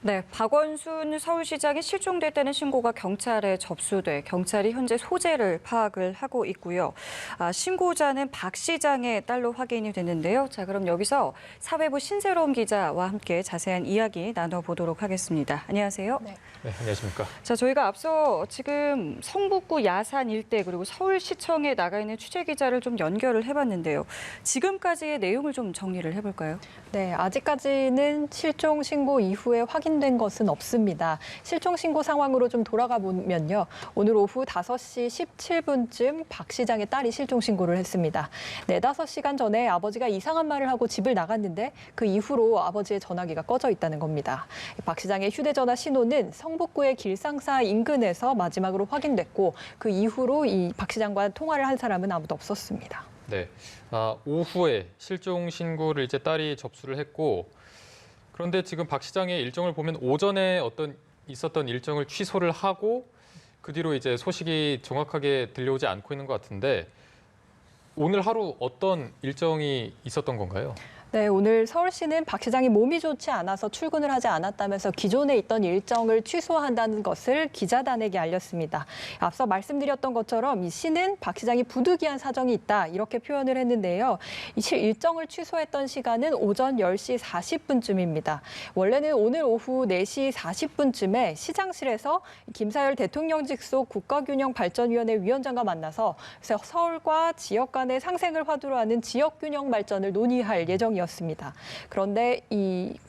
네, 박원순 서울시장이 실종됐다는 신고가 경찰에 접수돼 경찰이 현재 소재를 파악을 하고 있고요. 신고자는 박 시장의 딸로 확인이 됐는데요. 자, 그럼 여기서 사회부 신세롬 기자와 함께 자세한 이야기 나눠보도록 하겠습니다. 안녕하세요. 네. 네, 안녕하십니까. 자, 저희가 앞서 지금 성북구 야산 일대 그리고 서울시청에 나가 있는 취재 기자를 좀 연결을 해봤는데요. 지금까지의 내용을 좀 정리를 해볼까요? 네, 아직까지는 실종 신고 이후에 확인된 것은 없습니다. 실종 신고 상황으로 좀 돌아가 보면요. 오늘 오후 5시 17분쯤 박 시장의 딸이 실종 신고를 했습니다. 4-5시간 전에 아버지가 이상한 말을 하고 집을 나갔는데 그 이후로 아버지의 전화기가 꺼져 있다는 겁니다. 박 시장의 휴대전화 신호는 성북구의 길상사 인근에서 마지막으로 확인됐고 그 이후로 이 박 시장과 통화를 한 사람은 아무도 없었습니다. 네, 오후에 실종 신고를 이제 딸이 접수를 했고, 그런데 지금 박 시장의 일정을 보면 오전에 있었던 일정을 취소를 하고 그 뒤로 이제 소식이 정확하게 들려오지 않고 있는 것 같은데 오늘 하루 어떤 일정이 있었던 건가요? 네, 오늘 서울시는 박 시장이 몸이 좋지 않아서 출근을 하지 않았다면서 기존에 있던 일정을 취소한다는 것을 기자단에게 알렸습니다. 앞서 말씀드렸던 것처럼 이 시는 박 시장이 부득이한 사정이 있다 이렇게 표현을 했는데요. 이 일정을 취소했던 시간은 오전 10시 40분쯤입니다. 원래는 오늘 오후 4시 40분쯤에 시장실에서 김사열 대통령 직속 국가균형발전위원회 위원장과 만나서 서울과 지역 간의 상생을 화두로 하는 지역균형 발전을 논의할 예정이었습니다. 그런데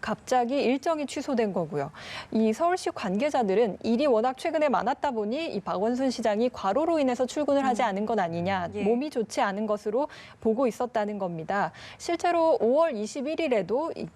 갑자기 일정이 취소된 거고요. 이 서울시 관계자들은 일이 워낙 최근에 많았다 보니 이 박원순 시장이 과로로 인해서 출근을 하지 않은 건 아니냐, 몸이 좋지 않은 것으로 보고 있었다는 겁니다. 실제로 5월 21일에도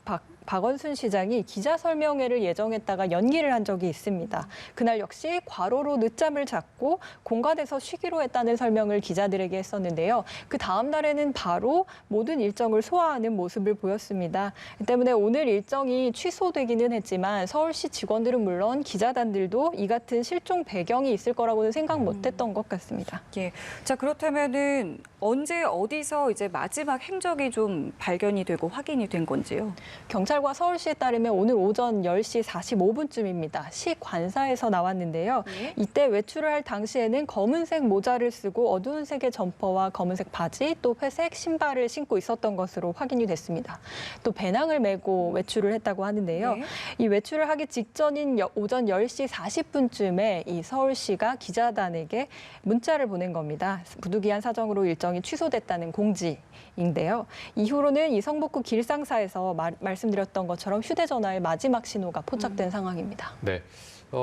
박원순 시장이 기자 설명회를 예정했다가 연기를 한 적이 있습니다. 그날 역시 과로로 늦잠을 잤고 공간에서 쉬기로 했다는 설명을 기자들에게 했었는데요. 그 다음 날에는 바로 모든 일정을 소화하는 모습을 보였습니다. 때문에 오늘 일정이 취소되기는 했지만 서울시 직원들은 물론 기자단들도 이 같은 실종 배경이 있을 거라고는 생각 못했던 것 같습니다. 예. 자, 그렇다면은 언제 어디서 이제 마지막 행적이 좀 발견이 되고 확인이 된 건지요? 경찰과 서울시에 따르면 오늘 오전 10시 45분쯤입니다. 시 관사에서 나왔는데요. 이때 외출을 할 당시에는 검은색 모자를 쓰고 어두운 색의 점퍼와 검은색 바지, 또 회색 신발을 신고 있었던 것으로 확인이 됐습니다. 또 배낭을 메고 외출을 했다고 하는데요. 이 외출을 하기 직전인 오전 10시 40분쯤에 이 서울시가 기자단에게 문자를 보낸 겁니다. 부득이한 사정으로 일정이 취소됐다는 공지인데요. 이후로는 이 성북구 길상사에서 말씀드렸던 것처럼 휴대전화의 마지막 신호가 포착된 상황입니다. 네.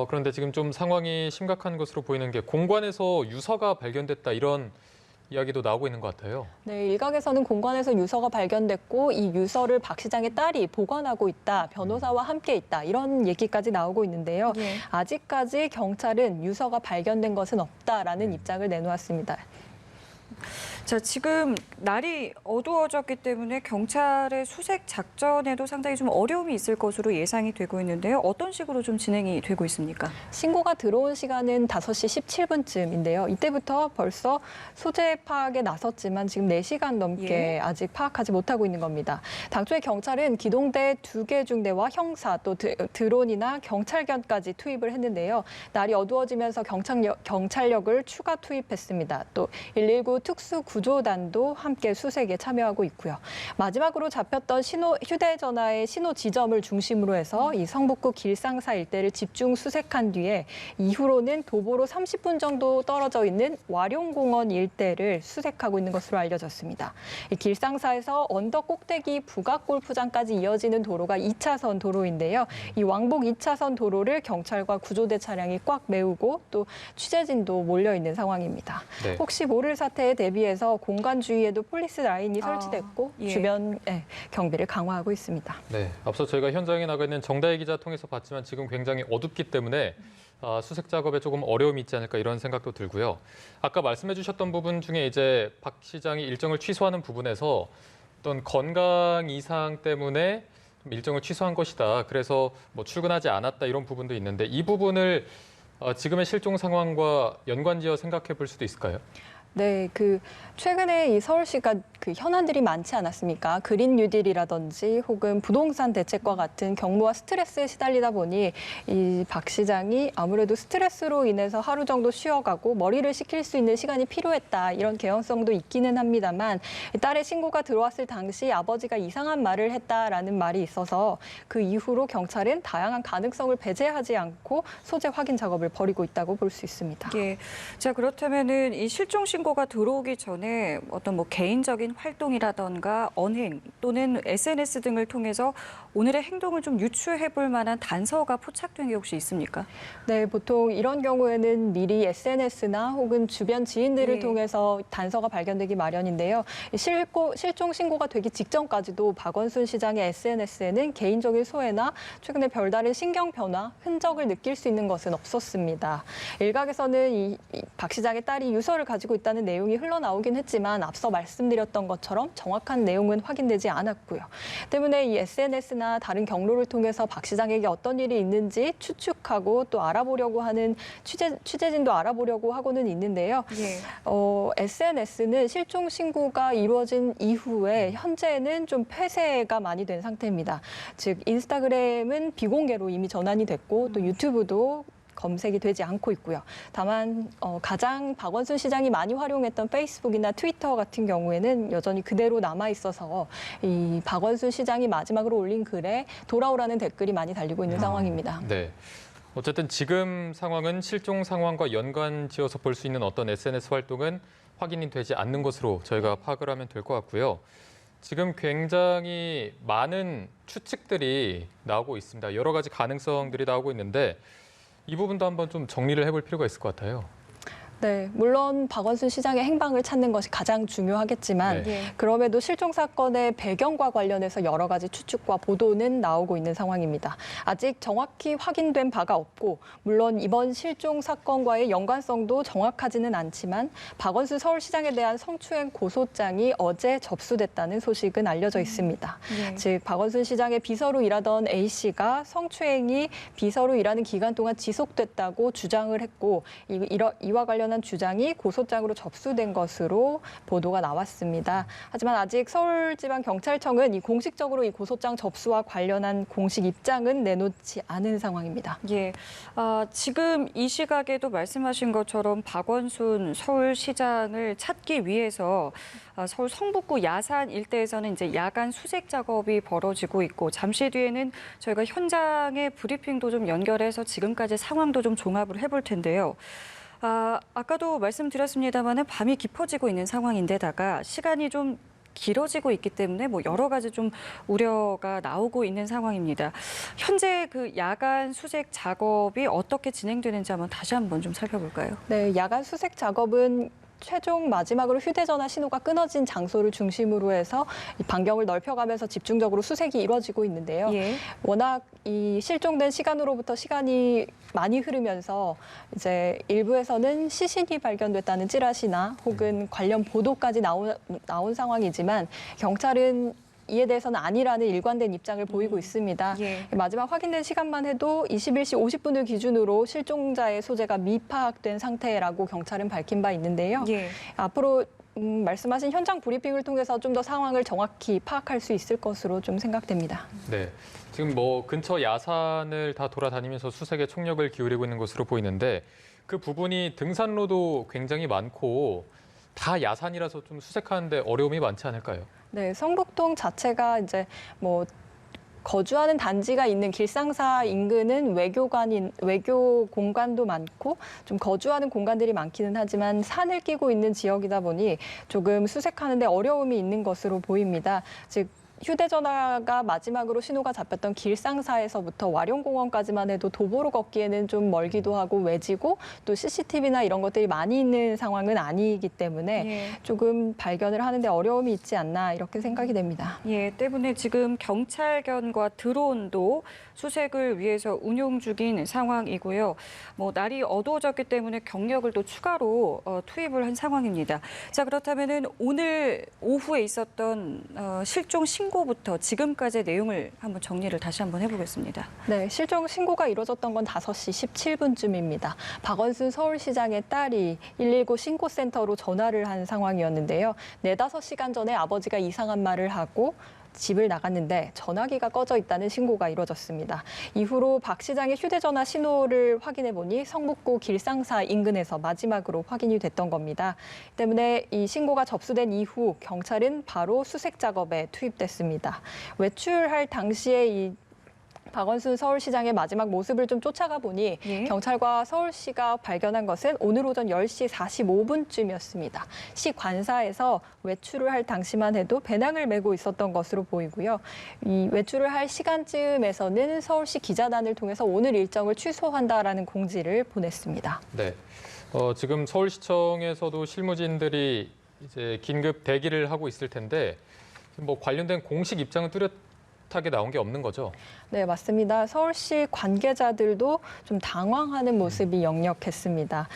그런데 지금 좀 상황이 심각한 것으로 보이는 게 공관에서 유서가 발견됐다 이런 이야기도 나오고 있는 것 같아요. 네, 일각에서는 공관에서 유서가 발견됐고 이 유서를 박 시장의 딸이 보관하고 있다, 변호사와 함께 있다 이런 얘기까지 나오고 있는데요. 아직까지 경찰은 유서가 발견된 것은 없다라는 입장을 내놓았습니다. 자, 지금 날이 어두워졌기 때문에 경찰의 수색 작전에도 상당히 좀 어려움이 있을 것으로 예상이 되고 있는데요. 어떤 식으로 좀 진행이 되고 있습니까? 신고가 들어온 시간은 5시 17분쯤인데요. 이때부터 벌써 소재 파악에 나섰지만 지금 4시간 넘게 아직 파악하지 못하고 있는 겁니다. 당초에 경찰은 기동대 2개 중대와 형사 또 드론이나 경찰견까지 투입을 했는데요. 날이 어두워지면서 경찰력을 추가 투입했습니다. 또 119 특수구조단도 함께 수색에 참여하고 있고요. 마지막으로 잡혔던 휴대전화의 신호 지점을 중심으로 해서 이 성북구 길상사 일대를 집중 수색한 뒤에 이후로는 도보로 30분 정도 떨어져 있는 와룡공원 일대를 수색하고 있는 것으로 알려졌습니다. 이 길상사에서 언덕 꼭대기 북악골프장까지 이어지는 도로가 2차선 도로인데요. 이 왕복 2차선 도로를 경찰과 구조대 차량이 꽉 메우고 또 취재진도 몰려 있는 상황입니다. 네. 혹시 모를 사태에 대비해서 공간 주위에도 폴리스 라인이 설치됐고 주변 경비를 강화하고 있습니다. 네, 앞서 저희가 현장에 나가 있는 정다혜 기자 통해서 봤지만 지금 굉장히 어둡기 때문에 수색 작업에 조금 어려움이 있지 않을까 이런 생각도 들고요. 아까 말씀해 주셨던 부분 중에 이제 박 시장이 일정을 취소하는 부분에서 어떤 건강 이상 때문에 좀 일정을 취소한 것이다. 그래서 뭐 출근하지 않았다 이런 부분도 있는데 이 부분을 지금의 실종 상황과 연관지어 생각해 볼 수도 있을까요? 네, 최근에 이 서울시가 현안들이 많지 않았습니까? 그린 뉴딜이라든지 혹은 부동산 대책과 같은 경무와 스트레스에 시달리다 보니 이 박 시장이 아무래도 스트레스로 인해서 하루 정도 쉬어가고 머리를 식힐 수 있는 시간이 필요했다. 이런 개연성도 있기는 합니다만 딸의 신고가 들어왔을 당시 아버지가 이상한 말을 했다라는 말이 있어서 그 이후로 경찰은 다양한 가능성을 배제하지 않고 소재 확인 작업을 벌이고 있다고 볼 수 있습니다. 예. 자, 그렇다면은 이 실종 신고가 들어오기 전에 어떤 개인적인 활동이라던가 언행 또는 SNS 등을 통해서 오늘의 행동을 좀 유추해 볼 만한 단서가 포착된 게 혹시 있습니까? 네, 보통 이런 경우에는 미리 SNS나 혹은 주변 지인들을 예. 통해서 단서가 발견되기 마련인데요. 실종 신고가 되기 직전까지도 박원순 시장의 SNS에는 개인적인 소외나 최근에 별다른 신경 변화, 흔적을 느낄 수 있는 것은 없었습니다. 일각에서는 이 박 시장의 딸이 유서를 가지고 있다는 내용이 흘러나오긴 했지만 앞서 말씀드렸던 것처럼 정확한 내용은 확인되지 않았고요. 때문에 이 SNS나 다른 경로를 통해서 박 시장에게 어떤 일이 있는지 추측하고 또 알아보려고 하는 취재진도 알아보려고 하고는 있는데요. 예. SNS는 실종 신고가 이루어진 이후에 현재는 좀 폐쇄가 많이 된 상태입니다. 즉 인스타그램은 비공개로 이미 전환이 됐고 또 유튜브도 검색이 되지 않고 있고요. 다만 가장 박원순 시장이 많이 활용했던 페이스북이나 트위터 같은 경우에는 여전히 그대로 남아 있어서 이 박원순 시장이 마지막으로 올린 글에 돌아오라는 댓글이 많이 달리고 있는 상황입니다. 네. 어쨌든 지금 상황은 실종 상황과 연관지어서 볼 수 있는 어떤 SNS 활동은 확인이 되지 않는 것으로 저희가 파악을 하면 될 것 같고요. 지금 굉장히 많은 추측들이 나오고 있습니다. 여러 가지 가능성들이 나오고 있는데 이 부분도 한번 좀 정리를 해볼 필요가 있을 것 같아요. 네, 물론 박원순 시장의 행방을 찾는 것이 가장 중요하겠지만 네. 그럼에도 실종 사건의 배경과 관련해서 여러 가지 추측과 보도는 나오고 있는 상황입니다. 아직 정확히 확인된 바가 없고 물론 이번 실종 사건과의 연관성도 정확하지는 않지만 박원순 서울시장에 대한 성추행 고소장이 어제 접수됐다는 소식은 알려져 있습니다. 네. 즉 박원순 시장의 비서로 일하던 A씨가 성추행이 비서로 일하는 기간 동안 지속됐다고 주장을 했고 이와 관련한 주장이 고소장으로 접수된 것으로 보도가 나왔습니다. 하지만 아직 서울지방경찰청은 공식적으로 이 고소장 접수와 관련한 공식 입장은 내놓지 않은 상황입니다. 예, 지금 이 시각에도 말씀하신 것처럼 박원순 서울시장을 찾기 위해서 서울 성북구 야산 일대에서는 이제 야간 수색 작업이 벌어지고 있고 잠시 뒤에는 저희가 현장의 브리핑도 좀 연결해서 지금까지 상황도 좀 종합을 해볼 텐데요. 아까도 말씀드렸습니다만 밤이 깊어지고 있는 상황인데다가 시간이 좀 길어지고 있기 때문에 여러 가지 좀 우려가 나오고 있는 상황입니다. 현재 야간 수색 작업이 어떻게 진행되는지 다시 한번 좀 살펴볼까요? 네, 야간 수색 작업은 최종 마지막으로 휴대전화 신호가 끊어진 장소를 중심으로 해서 이 반경을 넓혀가면서 집중적으로 수색이 이루어지고 있는데요. 예. 워낙 이 실종된 시간으로부터 시간이 많이 흐르면서 이제 일부에서는 시신이 발견됐다는 찌라시나 혹은 관련 보도까지 나온 상황이지만 경찰은 이에 대해서는 아니라는 일관된 입장을 보이고 있습니다. 예. 마지막 확인된 시간만 해도 21시 50분을 기준으로 실종자의 소재가 미파악된 상태라고 경찰은 밝힌 바 있는데요. 예. 앞으로 말씀하신 현장 브리핑을 통해서 좀 더 상황을 정확히 파악할 수 있을 것으로 좀 생각됩니다. 네. 지금 근처 야산을 다 돌아다니면서 수색에 총력을 기울이고 있는 것으로 보이는데 그 부분이 등산로도 굉장히 많고 다 야산이라서 좀 수색하는데 어려움이 많지 않을까요? 네, 성북동 자체가 이제 거주하는 단지가 있는 길상사 인근은 외교 공간도 많고 좀 거주하는 공간들이 많기는 하지만 산을 끼고 있는 지역이다 보니 조금 수색하는 데 어려움이 있는 것으로 보입니다. 즉 휴대전화가 마지막으로 신호가 잡혔던 길상사에서부터 와룡공원까지만 해도 도보로 걷기에는 좀 멀기도 하고 외지고 또 CCTV나 이런 것들이 많이 있는 상황은 아니기 때문에 예. 조금 발견을 하는데 어려움이 있지 않나 이렇게 생각이 됩니다. 예, 때문에 지금 경찰견과 드론도 수색을 위해서 운용 중인 상황이고요. 날이 어두워졌기 때문에 경력을 또 추가로 투입을 한 상황입니다. 자, 그렇다면은 오늘 오후에 있었던 실종 신고 신고부터 지금까지의 내용을 한번 정리를 다시 한번 해보겠습니다. 네, 실종 신고가 이루어졌던 건 5시 17분쯤입니다. 박원순 서울시장의 딸이 119 신고센터로 전화를 한 상황이었는데요. 4-5시간 전에 아버지가 이상한 말을 하고 집을 나갔는데 전화기가 꺼져 있다는 신고가 이루어졌습니다. 이후로 박 시장의 휴대전화 신호를 확인해 보니 성북구 길상사 인근에서 마지막으로 확인이 됐던 겁니다. 때문에 이 신고가 접수된 이후 경찰은 바로 수색 작업에 투입됐습니다. 외출할 당시에 이 박원순 서울시장의 마지막 모습을 좀 쫓아가 보니 예. 경찰과 서울시가 발견한 것은 오늘 오전 10시 45분쯤이었습니다. 시 관사에서 외출을 할 당시만 해도 배낭을 메고 있었던 것으로 보이고요. 이 외출을 할 시간쯤에서는 서울시 기자단을 통해서 오늘 일정을 취소한다라는 공지를 보냈습니다. 네. 지금 서울시청에서도 실무진들이 이제 긴급 대기를 하고 있을 텐데 뭐 관련된 공식 입장은 뚜렷하게 나온 게 없는 거죠? 네, 맞습니다. 서울시 관계자들도 좀 당황하는 모습이 역력했습니다.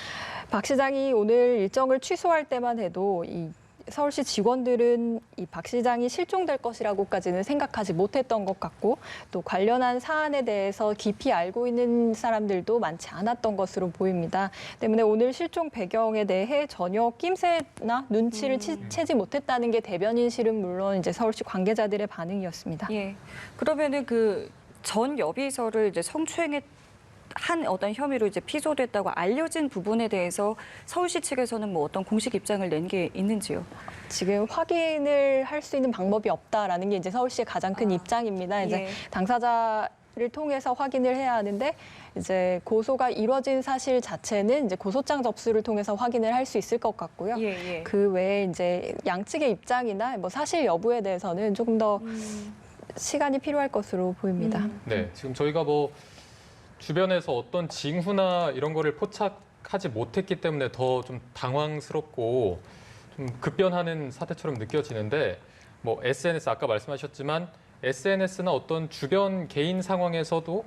박 시장이 오늘 일정을 취소할 때만 해도 이 서울시 직원들은 이 박 시장이 실종될 것이라고까지는 생각하지 못했던 것 같고 또 관련한 사안에 대해서 깊이 알고 있는 사람들도 많지 않았던 것으로 보입니다. 때문에 오늘 실종 배경에 대해 전혀 낌새나 눈치를 채지 못했다는 게 대변인실은 물론 이제 서울시 관계자들의 반응이었습니다. 예. 그러면은 그 전 여비서를 이제 성추행한 어떤 혐의로 이제 피소됐다고 알려진 부분에 대해서 서울시 측에서는 뭐 어떤 공식 입장을 낸 게 있는지요? 지금 확인을 할 수 있는 방법이 없다라는 게 이제 서울시의 가장 큰 입장입니다. 이제 예. 당사자를 통해서 확인을 해야 하는데 이제 고소가 이루어진 사실 자체는 이제 고소장 접수를 통해서 확인을 할 수 있을 것 같고요. 예, 예. 그 외에 이제 양측의 입장이나 뭐 사실 여부에 대해서는 조금 더 시간이 필요할 것으로 보입니다. 네. 지금 저희가 뭐 주변에서 어떤 징후나 이런 거를 포착하지 못했기 때문에 더 좀 당황스럽고 좀 급변하는 사태처럼 느껴지는데 뭐 SNS 아까 말씀하셨지만 SNS나 어떤 주변 개인 상황에서도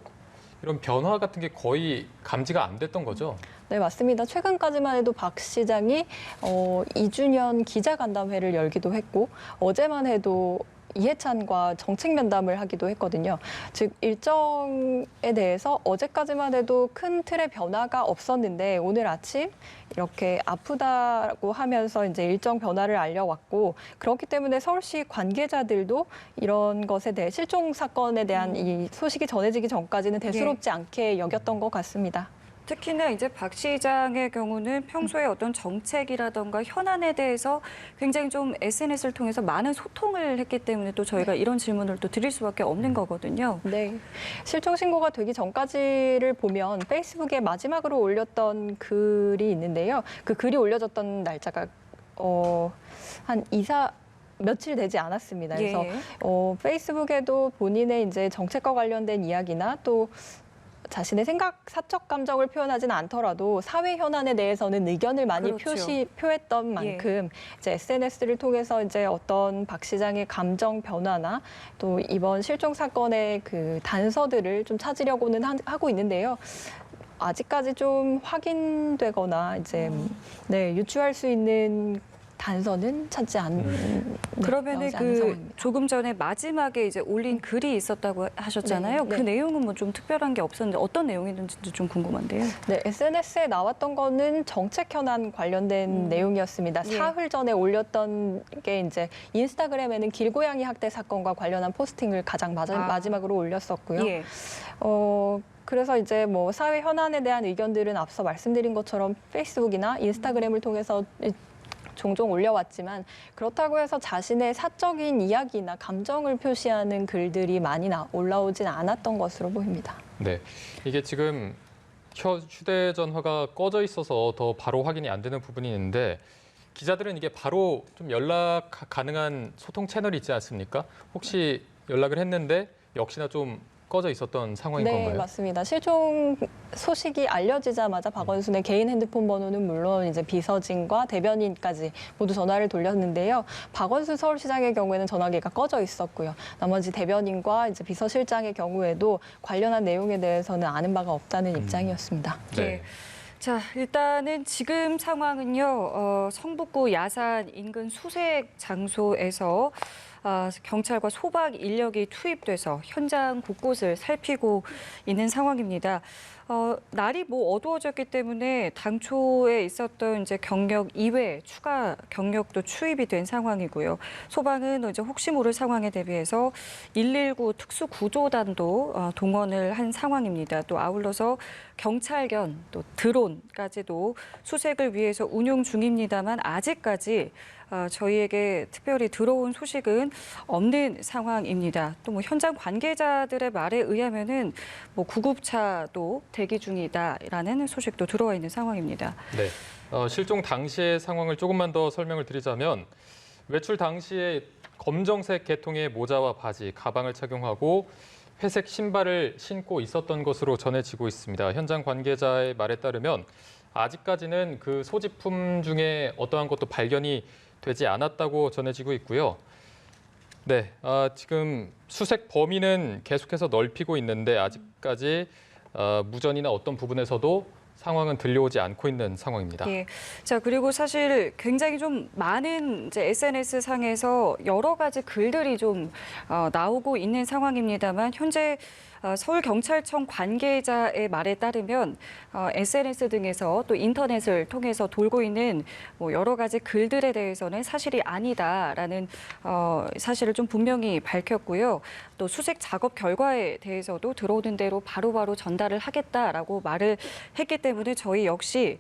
이런 변화 같은 게 거의 감지가 안 됐던 거죠? 네, 맞습니다. 최근까지만 해도 박 시장이 2주년 기자간담회를 열기도 했고 어제만 해도 이해찬과 정책 면담을 하기도 했거든요. 즉 일정에 대해서 어제까지만 해도 큰 틀의 변화가 없었는데 오늘 아침 이렇게 아프다고 하면서 이제 일정 변화를 알려왔고 그렇기 때문에 서울시 관계자들도 이런 것에 대해 실종 사건에 대한 이 소식이 전해지기 전까지는 대수롭지 않게 여겼던 것 같습니다. 특히나 이제 박 시장의 경우는 평소에 어떤 정책이라던가 현안에 대해서 굉장히 좀 SNS를 통해서 많은 소통을 했기 때문에 또 저희가 이런 질문을 또 드릴 수밖에 없는 거거든요. 네. 실종 신고가 되기 전까지를 보면 페이스북에 마지막으로 올렸던 글이 있는데요. 그 글이 올려졌던 날짜가 한 며칠 되지 않았습니다. 그래서 예. 페이스북에도 본인의 이제 정책과 관련된 이야기나 또 자신의 사적 감정을 표현하지는 않더라도 사회 현안에 대해서는 의견을 많이 그렇죠. 표했던 만큼 이제 SNS를 통해서 이제 어떤 박 시장의 감정 변화나 또 이번 실종 사건의 그 단서들을 좀 찾으려고는 하고 있는데요. 아직까지 좀 확인되거나 이제 유추할 수 있는 단서는 찾지 않는. 그러면은 나오지 않는 그 상황입니다. 조금 전에 마지막에 이제 올린 글이 있었다고 하셨잖아요. 네, 네. 그 내용은 뭐 좀 특별한 게 없었는데 어떤 내용이었는지 좀 궁금한데요. 네, SNS에 나왔던 거는 정책 현안 관련된 내용이었습니다. 예. 사흘 전에 올렸던 게 이제 인스타그램에는 길고양이 학대 사건과 관련한 포스팅을 가장 마지막으로 올렸었고요. 예. 그래서 이제 뭐 사회 현안에 대한 의견들은 앞서 말씀드린 것처럼 페이스북이나 인스타그램을 통해서 종종 올려왔지만 그렇다고 해서 자신의 사적인 이야기나 감정을 표시하는 글들이 많이 올라오진 않았던 것으로 보입니다. 네. 이게 지금 휴대전화가 꺼져 있어서 더 바로 확인이 안 되는 부분이 있는데 기자들은 이게 바로 좀 연락 가능한 소통 채널이 있지 않습니까? 혹시 연락을 했는데 역시나 좀 꺼져 있었던 상황인 네, 건가요? 맞습니다. 실종 소식이 알려지자마자 박원순의 개인 핸드폰 번호는 물론 이제 비서진과 대변인까지 모두 전화를 돌렸는데요. 박원순 서울시장의 경우에는 전화기가 꺼져 있었고요. 나머지 대변인과 이제 비서실장의 경우에도 관련한 내용에 대해서는 아는 바가 없다는 입장이었습니다. 네. 자, 일단은 지금 상황은요. 성북구 야산 인근 수색 장소에서 경찰과 소방 인력이 투입돼서 현장 곳곳을 살피고 있는 상황입니다. 날이 어두워졌기 때문에 당초에 있었던 이제 경력 이외 추가 경력도 투입이 된 상황이고요. 소방은 이제 혹시 모를 상황에 대비해서 119 특수구조단도 동원을 한 상황입니다. 또 아울러서 경찰견, 또 드론까지도 수색을 위해서 운용 중입니다만 아직까지 저희에게 특별히 들어온 소식은 없는 상황입니다. 또 현장 관계자들의 말에 의하면은 구급차도 대기 중이다라는 소식도 들어와 있는 상황입니다. 네, 실종 당시의 상황을 조금만 더 설명을 드리자면 외출 당시에 검정색 계통의 모자와 바지, 가방을 착용하고 회색 신발을 신고 있었던 것으로 전해지고 있습니다. 현장 관계자의 말에 따르면 아직까지는 그 소지품 중에 어떠한 것도 발견이 되지 않았다고 전해지고 있고요. 네, 지금 수색 범위는 계속해서 넓히고 있는데 아직까지 무전이나 어떤 부분에서도 상황은 들려오지 않고 있는 상황입니다. 예. 자, 그리고 사실 굉장히 좀 많은 이제 SNS 상에서 여러 가지 글들이 좀 나오고 있는 상황입니다만 현재 서울경찰청 관계자의 말에 따르면 SNS 등에서 또 인터넷을 통해서 돌고 있는 여러 가지 글들에 대해서는 사실이 아니다라는 사실을 좀 분명히 밝혔고요. 또 수색 작업 결과에 대해서도 들어오는 대로 바로바로 전달을 하겠다라고 말을 했기 때문에 저희 역시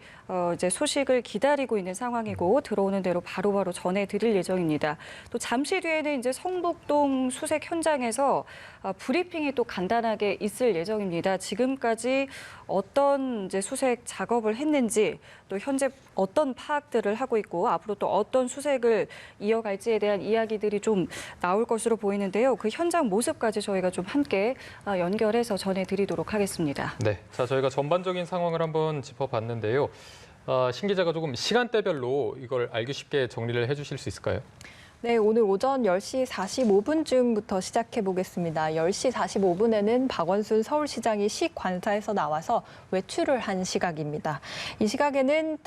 이제 소식을 기다리고 있는 상황이고 들어오는 대로 바로바로 전해드릴 예정입니다. 또 잠시 뒤에는 이제 성북동 수색 현장에서 브리핑이 또 간단하게 있을 예정입니다. 지금까지 어떤 이제 수색 작업을 했는지 또 현재 어떤 파악들을 하고 있고 앞으로 또 어떤 수색을 이어갈지에 대한 이야기들이 좀 나올 것으로 보이는데요. 그 현장 모습까지 저희가 좀 함께 연결해서 전해드리도록 하겠습니다. 네, 자 저희가 전반적인 상황을 한번 짚어봤는데요. 신 기자가 조금 시간대별로 이걸 알기 쉽게 정리를 해주실 수 있을까요? 네, 오늘 오전 10시 45분쯤부터 시작해 보겠습니다. 10시 45분에는 박원순 서울시장이 시관사에서 나와서 외출을 한 시각입니다. 이 시각에는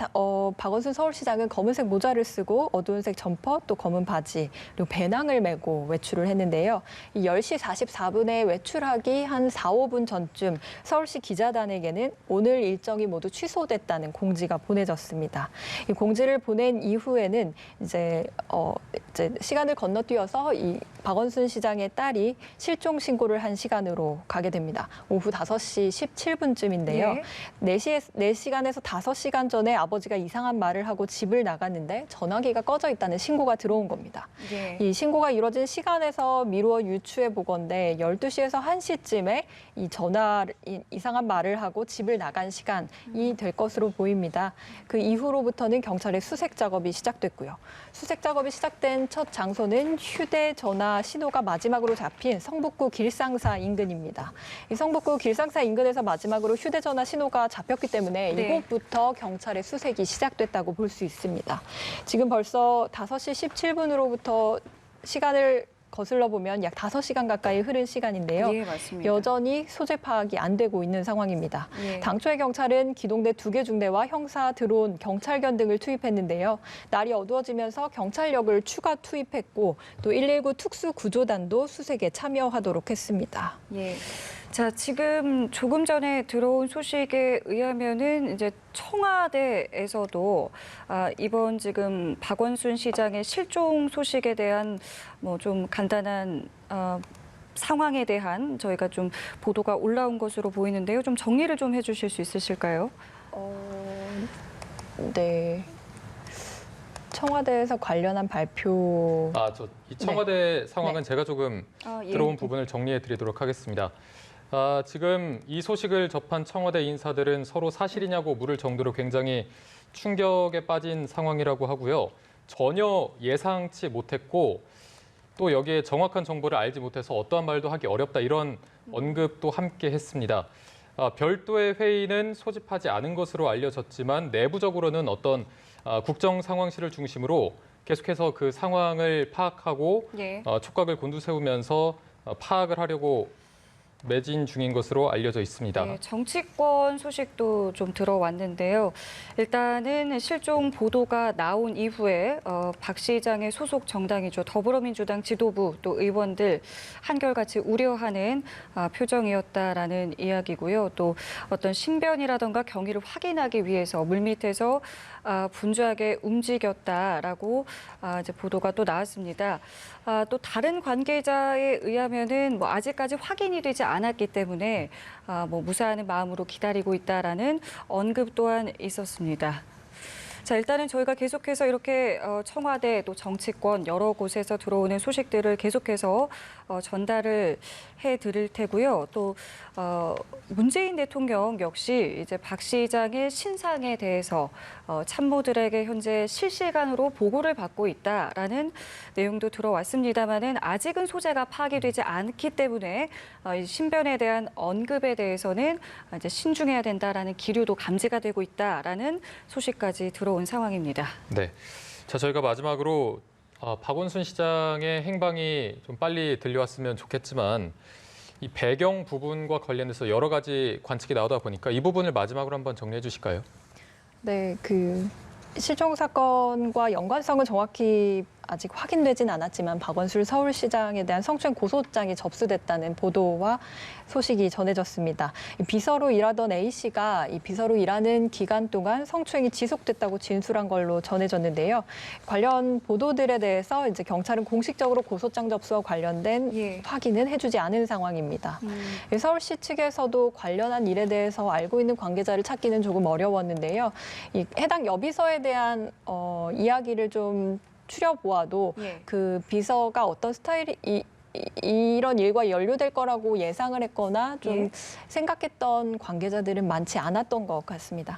박원순 서울시장은 검은색 모자를 쓰고 어두운색 점퍼, 또 검은 바지, 그리고 배낭을 메고 외출을 했는데요. 이 10시 44분에 외출하기 한 4, 5분 전쯤 서울시 기자단에게는 오늘 일정이 모두 취소됐다는 공지가 보내졌습니다. 이 공지를 보낸 이후에는 이제 시간을 건너뛰어서 이 박원순 시장의 딸이 실종 신고를 한 시간으로 가게 됩니다. 오후 5시 17분쯤인데요. 네. 4시간에서 5시간 전에 아버지가 이상한 말을 하고 집을 나갔는데 전화기가 꺼져 있다는 신고가 들어온 겁니다. 예. 이 신고가 이뤄진 시간에서 미루어 유추해 보건대 12시에서 1시쯤에 이상한 말을 하고 집을 나간 시간이 될 것으로 보입니다. 그 이후로부터는 경찰의 수색 작업이 시작됐고요. 수색 작업이 시작된 첫 장소는 휴대전화 신호가 마지막으로 잡힌 성북구 길상사 인근입니다. 이 성북구 길상사 인근에서 마지막으로 휴대전화 신호가 잡혔기 때문에 네. 이곳부터 경찰의 수색이 시작됐다고 볼 수 있습니다. 지금 벌써 5시 17분으로부터 시간을 거슬러 보면 약 5시간 가까이 흐른 시간인데요. 예, 맞습니다. 여전히 소재 파악이 안 되고 있는 상황입니다. 예. 당초에 경찰은 기동대 2개 중대와 형사 드론, 경찰견 등을 투입했는데요. 날이 어두워지면서 경찰력을 추가 투입했고 또 119 특수구조단도 수색에 참여하도록 했습니다. 예. 자, 지금 조금 전에 들어온 소식에 의하면은 이제 청와대에서도 이번 지금 박원순 시장의 실종 소식에 대한 좀 간단한 상황에 대한 저희가 좀 보도가 올라온 것으로 보이는데요. 좀 정리를 좀 해주실 수 있으실까요? 네. 청와대에서 관련한 발표. 이 청와대 상황은 네. 제가 조금 예. 들어온 부분을 정리해 드리도록 하겠습니다. 지금 이 소식을 접한 청와대 인사들은 서로 사실이냐고 물을 정도로 굉장히 충격에 빠진 상황이라고 하고요. 전혀 예상치 못했고 또 여기에 정확한 정보를 알지 못해서 어떠한 말도 하기 어렵다 이런 언급도 함께 했습니다. 별도의 회의는 소집하지 않은 것으로 알려졌지만 내부적으로는 어떤 국정 상황실을 중심으로 계속해서 그 상황을 파악하고 예. 촉각을 곤두세우면서 파악을 하려고 매진 중인 것으로 알려져 있습니다. 네, 정치권 소식도 좀 들어왔는데요. 일단은 실종 보도가 나온 이후에 박 시장의 소속 정당이죠. 더불어민주당 지도부 또 의원들 한결같이 우려하는 표정이었다라는 이야기고요. 또 어떤 신변이라던가 경위를 확인하기 위해서 물밑에서 분주하게 움직였다라고 이제 보도가 또 나왔습니다. 또 다른 관계자에 의하면은 뭐 아직까지 확인이 되지 않았기 때문에 뭐 무사하는 마음으로 기다리고 있다라는 언급 또한 있었습니다. 자, 일단은 저희가 계속해서 이렇게 청와대 또 정치권 여러 곳에서 들어오는 소식들을 계속해서 전달을 해드릴 테고요. 또 문재인 대통령 역시 이제 박 시장의 신상에 대해서 참모들에게 현재 실시간으로 보고를 받고 있다라는 내용도 들어왔습니다만은 아직은 소재가 파악되지 않기 때문에 이 신변에 대한 언급에 대해서는 이제 신중해야 된다라는 기류도 감지가 되고 있다라는 소식까지 들어온 상황입니다. 네. 자, 저희가 마지막으로 박원순 시장의 행방이 좀 빨리 들려왔으면 좋겠지만 이 배경 부분과 관련해서 여러 가지 관측이 나오다 보니까 이 부분을 마지막으로 한번 정리해 주실까요? 네, 실종 사건과 연관성은 정확히 아직 확인되진 않았지만 박원순 서울시장에 대한 성추행 고소장이 접수됐다는 보도와 소식이 전해졌습니다. 이 비서로 일하던 A 씨가 이 비서로 일하는 기간 동안 성추행이 지속됐다고 진술한 걸로 전해졌는데요. 관련 보도들에 대해서 이제 경찰은 공식적으로 고소장 접수와 관련된 확인은 해주지 않은 상황입니다. 서울시 측에서도 관련한 일에 대해서 알고 있는 관계자를 찾기는 조금 어려웠는데요. 이 해당 여비서에 대한 이야기를 좀 추려보아도 그 비서가 어떤 스타일이 이런 일과 연루될 거라고 예상을 했거나 좀 생각했던 관계자들은 많지 않았던 것 같습니다.